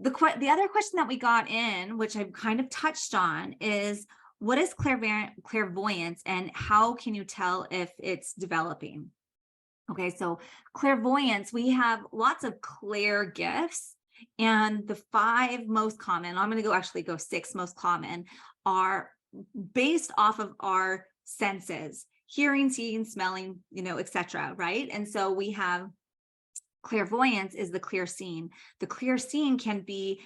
the other question that we got in, which I've kind of touched on, is what is clairvoyance and how can you tell if it's developing? Okay, so clairvoyance, we have lots of clear gifts, and the 5 most common, I'm going to go 6 most common, are based off of our senses: hearing, seeing, smelling, etc. Right? And so we have clairvoyance is the clear seeing. The clear seeing can be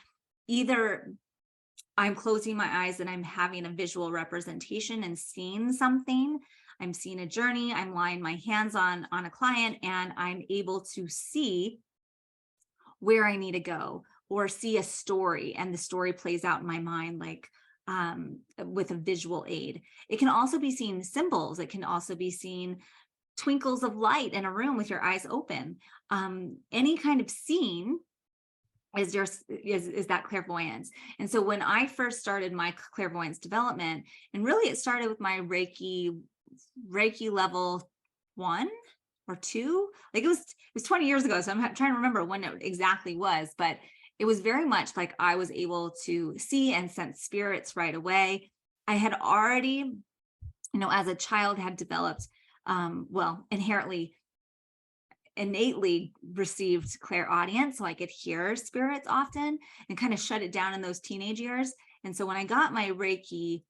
either I'm closing my eyes and I'm having a visual representation and seeing something. I'm seeing a journey. I'm laying my hands on a client and I'm able to see where I need to go, or see a story and the story plays out in my mind, like with a visual aid. It can also be seeing symbols. It can also be seeing twinkles of light in a room with your eyes open. Any kind of seeing is that clairvoyance. And so when I first started my clairvoyance development, and really it started with my Reiki level 1 or 2, like it was 20 years ago. So I'm trying to remember when it exactly was, but it was very much like I was able to see and sense spirits right away. I had already, as a child, had developed, innately received clairaudience, so I could hear spirits often and kind of shut it down in those teenage years. And so when I got my Reiki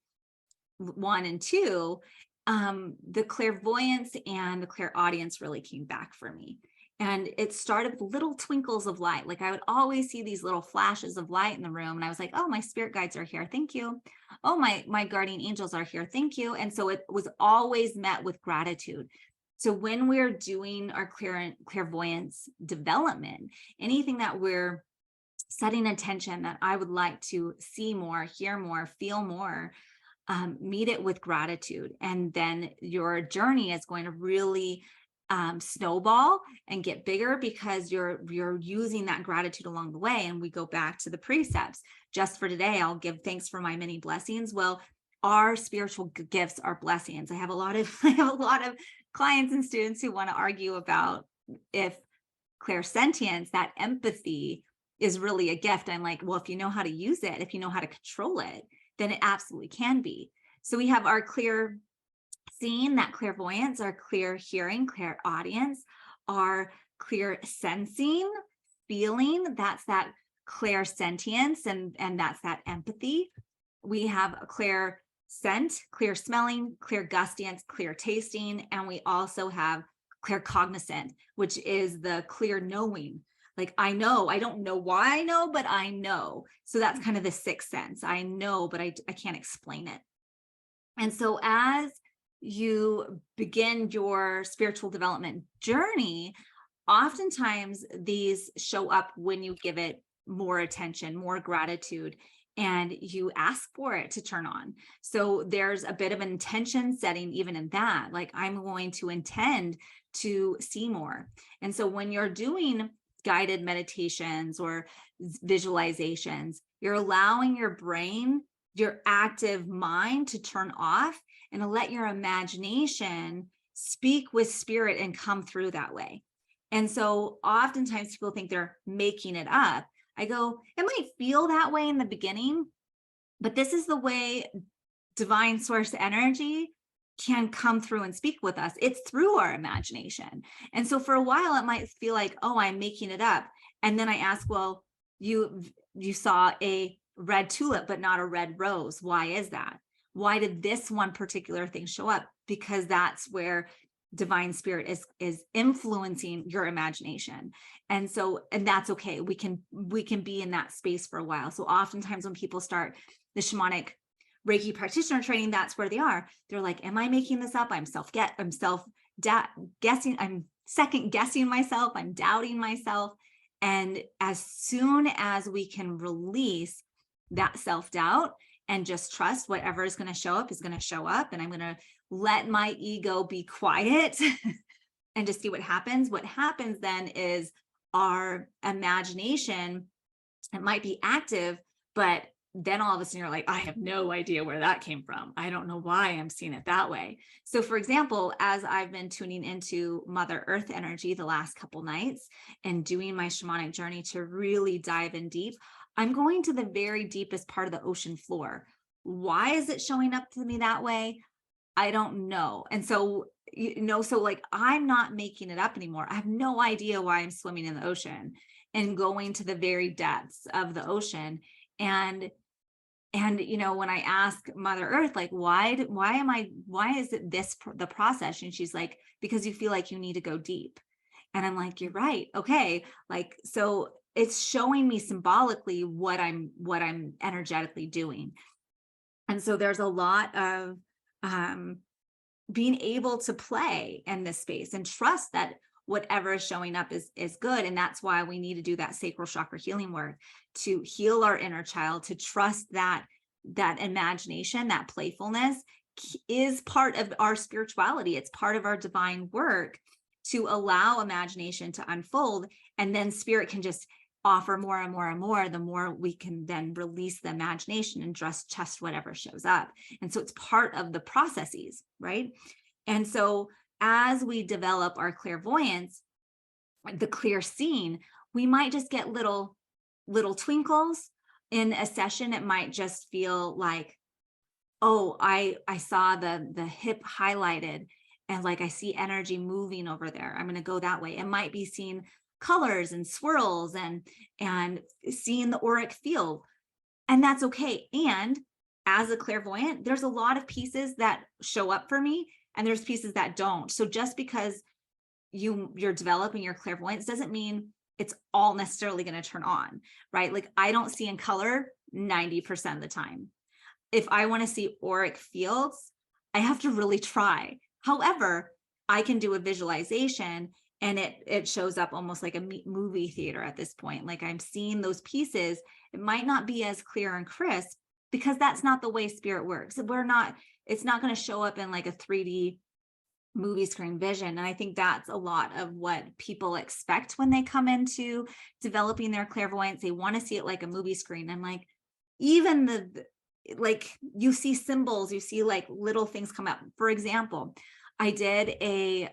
1 and 2, the clairvoyance and the clairaudience really came back for me. And it started with little twinkles of light. Like I would always see these little flashes of light in the room. And I was like, oh, my spirit guides are here. Thank you. Oh, my guardian angels are here. Thank you. And so it was always met with gratitude. So when we're doing our clairvoyance development, anything that we're setting attention that I would like to see more, hear more, feel more, meet it with gratitude. And then your journey is going to really snowball and get bigger because you're using that gratitude along the way. And we go back to the precepts. Just for today, I'll give thanks for my many blessings. Well, our spiritual gifts are blessings. I have a lot of clients and students who want to argue about if clairsentience, that empathy, is really a gift. I'm like, well, if you know how to use it, if you know how to control it, then it absolutely can be. So we have our clear seeing, that clairvoyance, our clear hearing, clairaudience, our clear sensing, feeling, that's that clairsentience, and that's that empathy. We have a clear scent, clear smelling, clear gustance, clear tasting, and we also have clear cognizant, which is the clear knowing. Like I know, I don't know why I know, but I know. So that's kind of the sixth sense. I know, but I can't explain it. And so as you begin your spiritual development journey, oftentimes these show up when you give it more attention, more gratitude, and you ask for it to turn on. So there's a bit of an intention setting even in that, like I'm going to intend to see more. And so when you're doing guided meditations or visualizations, you're allowing your brain, your active mind, to turn off and to let your imagination speak with spirit and come through that way. And so oftentimes people think they're making it up. I go, it might feel that way in the beginning, but this is the way divine source energy can come through and speak with us. It's through our imagination. And so for a while, it might feel like, oh, I'm making it up. And then I ask, well, you saw a red tulip, but not a red rose. Why is that? Why did this one particular thing show up? Because that's where divine spirit is influencing your imagination. And so, and that's okay. We can be in that space for a while. So oftentimes when people start the Shamanic Reiki Practitioner Training, that's where they are. They're like, am I making this up? I'm guessing. I'm second guessing myself. I'm doubting myself. And as soon as we can release that self-doubt and just trust whatever is going to show up is going to show up, and I'm going to let my ego be quiet and just see what happens. What happens then is our imagination, it might be active, but then all of a sudden you're like, I have no idea where that came from. I don't know why I'm seeing it that way. So for example, as I've been tuning into Mother Earth energy the last couple nights and doing my shamanic journey to really dive in deep, I'm going to the very deepest part of the ocean floor. Why is it showing up to me that way? I don't know. And so, so like, I'm not making it up anymore. I have no idea why I'm swimming in the ocean and going to the very depths of the ocean. And when I ask Mother Earth, like, why is it the process? And she's like, because you feel like you need to go deep. And I'm like, you're right. Okay. Like, so it's showing me symbolically what I'm energetically doing. And so there's a lot of being able to play in this space and trust that whatever is showing up is good. And that's why we need to do that sacral chakra healing work, to heal our inner child, to trust that imagination, that playfulness is part of our spirituality. It's part of our divine work, to allow imagination to unfold. And then spirit can just offer more and more and more, the more we can then release the imagination and just whatever shows up. And so it's part of the processes, right? And so as we develop our clairvoyance, the clear seeing, we might just get little twinkles in a session. It might just feel like, oh, I saw the hip highlighted, and like I see energy moving over there. I'm going to go that way. It might be seeing colors and swirls and seeing the auric field, and that's okay. And as a clairvoyant, there's a lot of pieces that show up for me, and there's pieces that don't. So just because you're developing your clairvoyance doesn't mean it's all necessarily going to turn on, right? Like, I don't see in color 90% of the time. If I want to see auric fields, I have to really try. However, I can do a visualization and it shows up almost like a movie theater at this point. Like, I'm seeing those pieces. It might not be as clear and crisp because that's not the way spirit works. It's not going to show up in like a 3D movie screen vision. And I think that's a lot of what people expect when they come into developing their clairvoyance. They want to see it like a movie screen. And like, even like, you see symbols, you see like little things come up. For example, I did a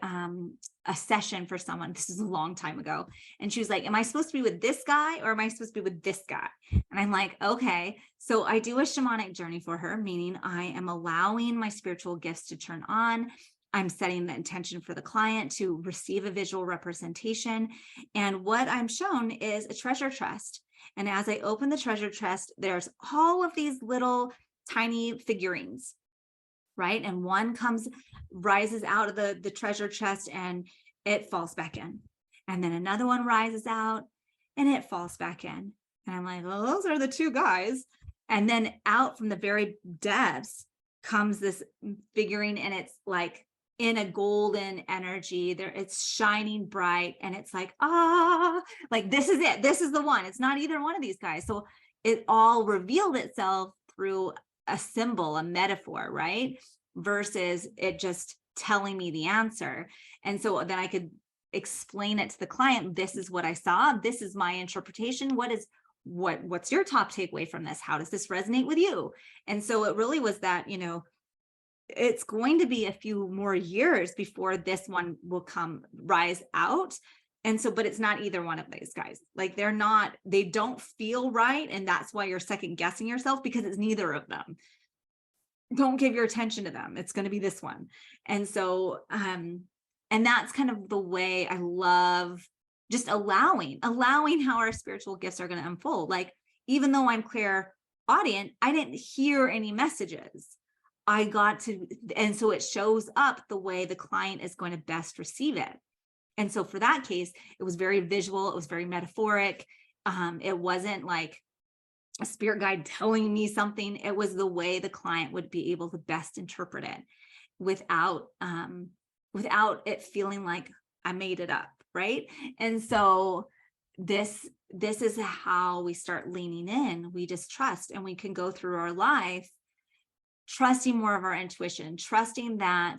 session for someone. This is a long time ago. And she was like, am I supposed to be with this guy or am I supposed to be with this guy? And I'm like, okay. So I do a shamanic journey for her, meaning I am allowing my spiritual gifts to turn on. I'm setting the intention for the client to receive a visual representation. And what I'm shown is a treasure chest. And as I open the treasure chest, there's all of these little tiny figurines, right? And one rises out of the treasure chest and it falls back in. And then another one rises out and it falls back in. And I'm like, well, those are the two guys. And then out from the very depths comes this figurine, and it's like in a golden energy there. It's shining bright, and it's like, like, this is it. This is the one. It's not either one of these guys. So it all revealed itself through a symbol, a metaphor, right? Versus it just telling me the answer. And so then I could explain it to the client. This is what I saw. This is my interpretation. What's your top takeaway from this? How does this resonate with you? And so it really was that, it's going to be a few more years before this one will rise out. And so, but it's not either one of these guys. Like, they don't feel right. And that's why you're second guessing yourself, because it's neither of them. Don't give your attention to them. It's going to be this one. And so, and that's kind of the way I love just allowing how our spiritual gifts are going to unfold. Like, even though I'm clairaudient, I didn't hear any messages. I got to, and so it shows up the way the client is going to best receive it. And so for that case, it was very visual. It was very metaphoric. It wasn't like a spirit guide telling me something. It was the way the client would be able to best interpret it without it feeling like I made it up, right? And so this is how we start leaning in. We just trust, and we can go through our life trusting more of our intuition, trusting that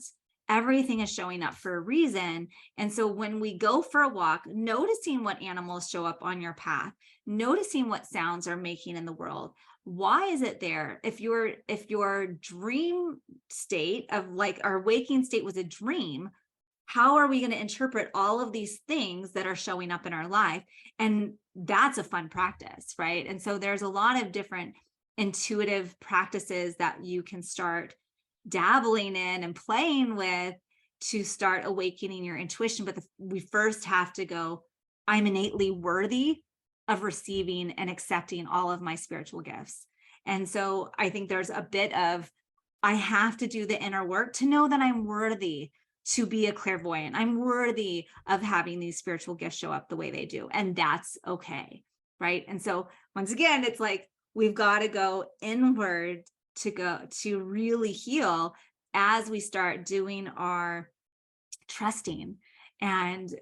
everything is showing up for a reason. And so when we go for a walk, noticing what animals show up on your path, noticing what sounds are making in the world. Why is it there? If your dream state of, like, our waking state was a dream, how are we going to interpret all of these things that are showing up in our life? And that's a fun practice, right? And so there's a lot of different intuitive practices that you can start dabbling in and playing with to start awakening your intuition. But we first have to go, I'm innately worthy of receiving and accepting all of my spiritual gifts. And so I think there's a bit of, I have to do the inner work to know that I'm worthy to be a clairvoyant. I'm worthy of having these spiritual gifts show up the way they do. And that's okay. Right. And so once again, it's like, we've got to go inward to really heal as we start doing our trusting. And,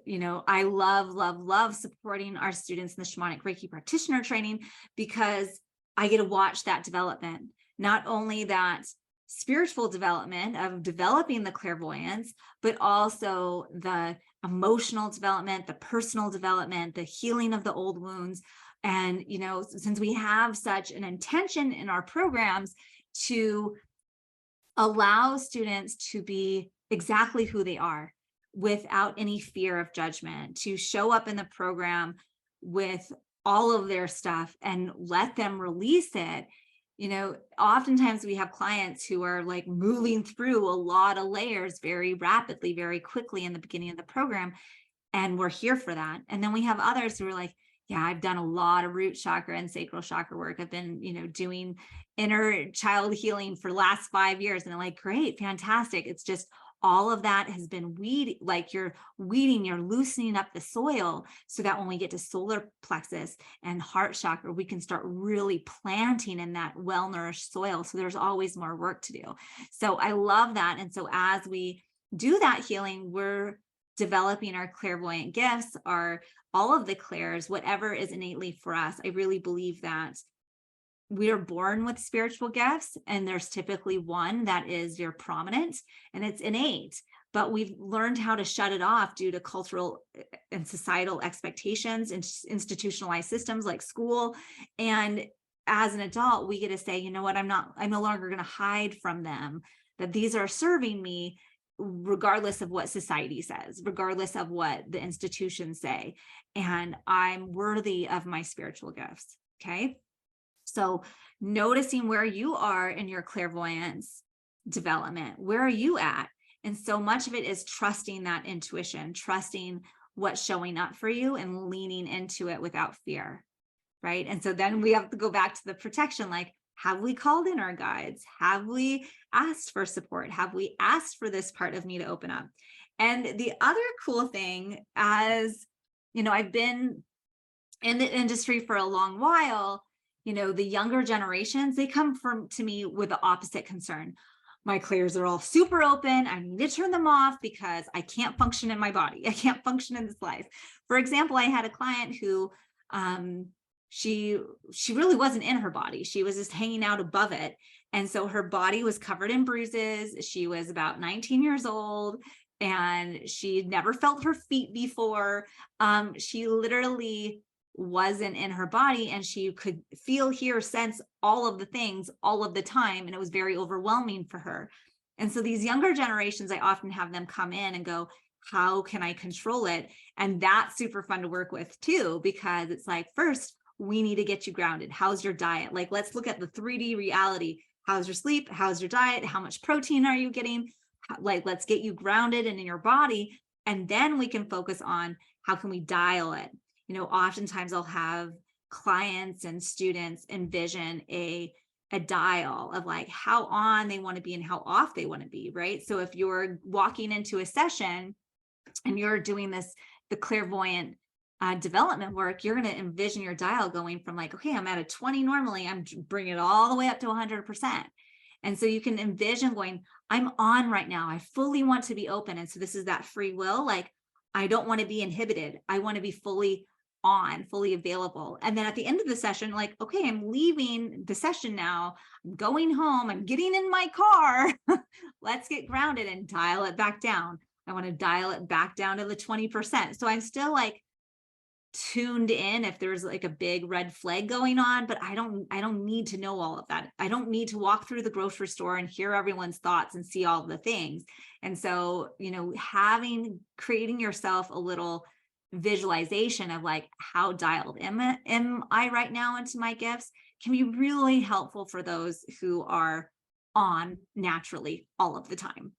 I love supporting our students in the Shamanic Reiki Practitioner Training, because I get to watch that development, not only that spiritual development of developing the clairvoyance, but also the emotional development, the personal development, the healing of the old wounds. And, since we have such an intention in our programs to allow students to be exactly who they are without any fear of judgment, to show up in the program with all of their stuff and let them release it. Oftentimes we have clients who are like moving through a lot of layers very rapidly, very quickly in the beginning of the program. And we're here for that. And then we have others who are like, yeah, I've done a lot of root chakra and sacral chakra work. I've been, doing inner child healing for the last 5 years. And I'm like, great, fantastic. It's just all of that has been you're loosening up the soil so that when we get to solar plexus and heart chakra, we can start really planting in that well-nourished soil. So there's always more work to do. So I love that. And so as we do that healing, we're developing our clairvoyant gifts, all of the clairs, whatever is innately for us. I really believe that we are born with spiritual gifts, and there's typically one that is your prominent and it's innate, but we've learned how to shut it off due to cultural and societal expectations and institutionalized systems like school. And as an adult, we get to say, you know what, I'm no longer going to hide from them, that these are serving me regardless of what society says, regardless of what the institutions say. And I'm worthy of my spiritual gifts. Okay. So noticing where you are in your clairvoyance development, where are you at? And so much of it is trusting that intuition, trusting what's showing up for you and leaning into it without fear. Right. And so then we have to go back to the protection, like, have we called in our guides? Have we asked for support? Have we asked for this part of me to open up? And the other cool thing, as I've been in the industry for a long while, the younger generations, they come to me with the opposite concern. My clairs are all super open. I need to turn them off because I can't function in my body. I can't function in this life. For example, I had a client who, she really wasn't in her body. She was just hanging out above it. And so her body was covered in bruises. She was about 19 years old and she never felt her feet before. She literally wasn't in her body, and she could feel, hear, sense all of the things all of the time. And it was very overwhelming for her. And so these younger generations, I often have them come in and go, how can I control it? And that's super fun to work with too, because it's like, first, we need to get you grounded. How's your diet? Like, let's look at the 3D reality. How's your sleep? How's your diet? How much protein are you getting? Like, let's get you grounded and in your body. And then we can focus on how can we dial it? Oftentimes I'll have clients and students envision a dial of like how on they want to be and how off they want to be, right? So if you're walking into a session and you're doing the clairvoyant development work, you're going to envision your dial going from like, okay, I'm at a 20 normally, I'm bringing it all the way up to 100%. And so you can envision going, I'm on right now. I fully want to be open. And so this is that free will. Like, I don't want to be inhibited. I want to be fully on, fully available. And then at the end of the session, like, okay, I'm leaving the session now. I'm going home. I'm getting in my car. Let's get grounded and dial it back down. I want to dial it back down to the 20%. So I'm still like tuned in if there's like a big red flag going on, but I don't need to know all of that. I don't need to walk through the grocery store and hear everyone's thoughts and see all the things. And so, creating yourself a little visualization of like, how dialed am I right now into my gifts, can be really helpful for those who are on naturally all of the time.